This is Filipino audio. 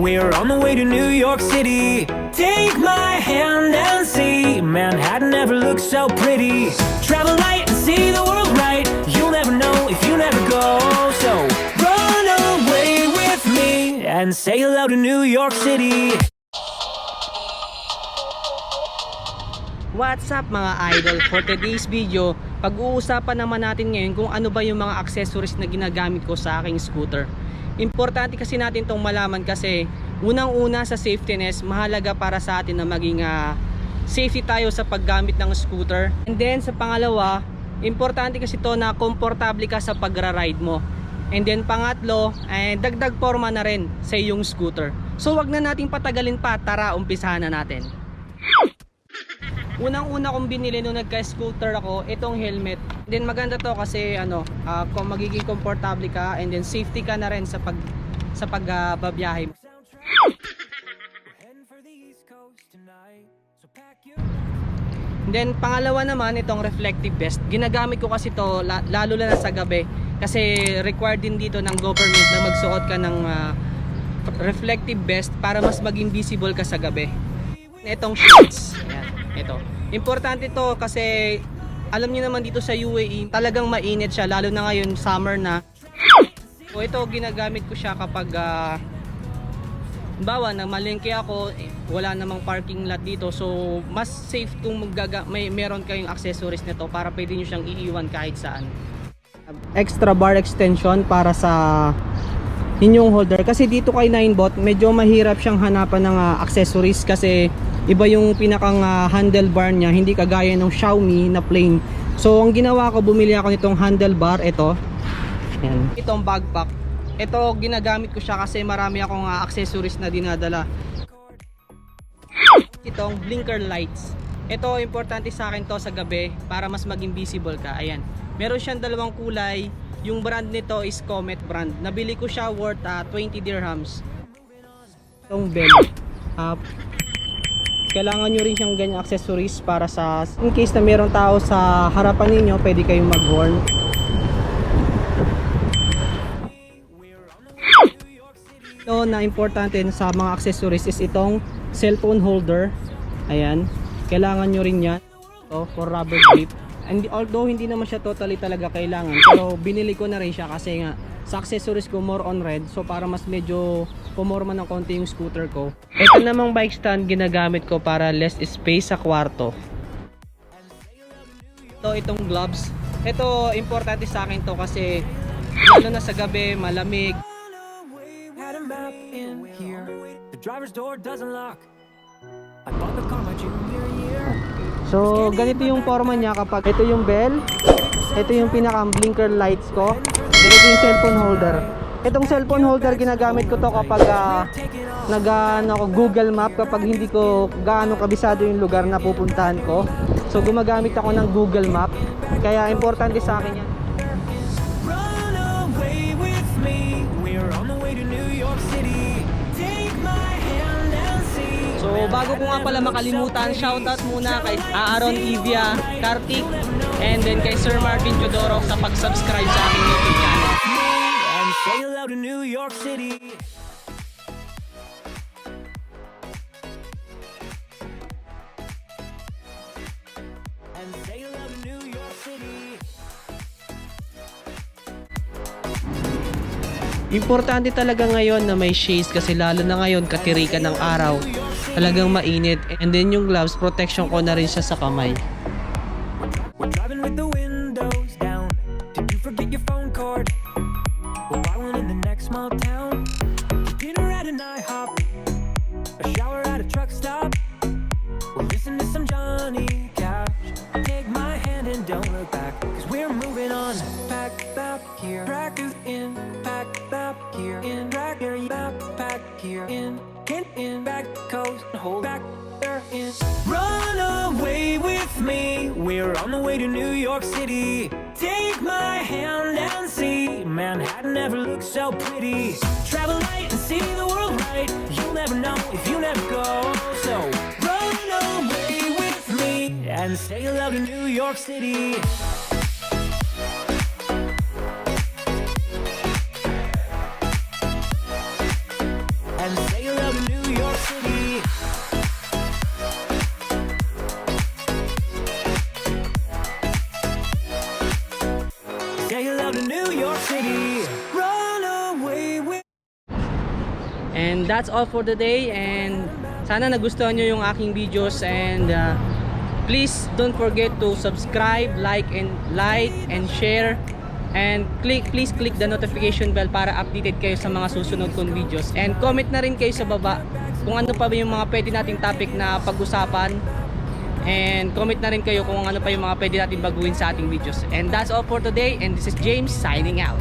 we're on the way to New York City. Take my hand and see, Manhattan never looked so pretty. Travel light and see the world right. You'll never know if you never go. So run away with me and say hello to New York City. What's up mga idol? For today's video, pag-uusapan naman natin ngayon kung ano ba yung mga accessories na ginagamit ko sa aking scooter. Importante kasi natin tong malaman kasi unang-una sa safetyness, mahalaga para sa atin na maging safety tayo sa paggamit ng scooter. And then sa pangalawa, importante kasi to na komportable ka sa pagra-ride mo. And then pangatlo, dagdag forma na rin sa iyong scooter. So wag na nating patagalin pa, tara umpisahan na natin. Unang-una kong binili nung nagka-scooter ako, itong helmet. Then maganda to kasi kung magiging komportable ka and then safety ka na rin sa pagbabiyahe. Then pangalawa naman itong reflective vest. Ginagamit ko kasi to lalo na sa gabi kasi required din dito ng government na magsuot ka ng reflective vest para mas maging visible ka sa gabi. Itong shades. Ayan. Ito. Importante to kasi alam niyo naman dito sa UAE talagang mainit siya lalo na ngayon summer na. So ito ginagamit ko siya kapag bawa na malengke ako, wala namang parking lot dito. So mas safe kung meron kayong accessories nito para pwede niyo siyang iiwan kahit saan. Extra bar extension para sa inyong holder kasi dito kay Ninebot medyo mahirap siyang hanapan ng accessories kasi iba yung pinakang handlebar niya, hindi kagaya ng Xiaomi na plain. So ang ginawa ko, bumili ako nitong handlebar. Ito yan. Itong backpack, ito ginagamit ko siya kasi marami akong accessories na dinadala. Itong blinker lights, ito importante sa akin to sa gabi para mas maging visible ka. Ayan, meron siyang dalawang kulay. Yung brand nito is Comet brand. Nabili ko siya worth 20 dirhams. Itong bell, kailangan nyo rin siyang ganyang accessories para sa in case na mayroong tao sa harapan ninyo, pwede kayong mag-horn. Ito na importante sa mga accessories is itong cellphone holder. Ayan, kailangan nyo rin yan. Ito for rubber grip. And although hindi naman siya totally talaga kailangan, pero binili ko na rin siya kasi nga sa accessories ko more on red, so para mas medyo pumorma ng konti yung scooter ko. Ito namang bike stand ginagamit ko para less space sa kwarto. Itong gloves, ito importante sa akin to kasi lalo na sa gabi, malamig. So ganito yung forma niya kapag ito yung bell, ito yung pinaka blinker lights ko, ito yung cellphone holder. Itong cellphone holder ginagamit ko to kapag Google Map, kapag hindi ko gaano kabisado yung lugar na pupuntahan ko. So gumagamit ako ng Google Map, kaya importante sa akin yan. So bago ko nga pala makalimutan, shoutout muna kay Aaron Ivia, Kartik, and then kay Sir Marvin Jodoro sa pag-subscribe sa aking YouTube channel. Say hello to New York City. And say hello to New York City. Importante talaga ngayon na may shades kasi lalo na ngayon katirikan ng araw. Talagang mainit. And then yung gloves, protection ko na rin siya sa kamay. We're driving with the windows down. Did you forget your phone cord? We'll buy one in the next small town. Dinner at an IHOP. A shower at a truck stop. We'll listen to some Johnny Cash. Take my hand and don't look back, 'cause we're moving on. Pack up here, track in. Pack up here, in track here, backpack here, in back coast, hold back there in. Run away with me, we're on the way to New York City. Take my hand and see, Manhattan never looks so pretty. Travel light and see the world right. You'll never know if you never go. So run away with me and say hello to New York City. And say hello And that's all for today, and sana nagustuhan nyo yung aking videos, and please don't forget to subscribe, like and share, and please click the notification bell para updated kayo sa mga susunod kong videos, and comment na rin kayo sa baba kung ano pa ba yung mga pwede nating topic na pag-usapan, and comment na rin kayo kung ano pa yung mga pwede natin baguhin sa ating videos. And that's all for today, and this is James signing out.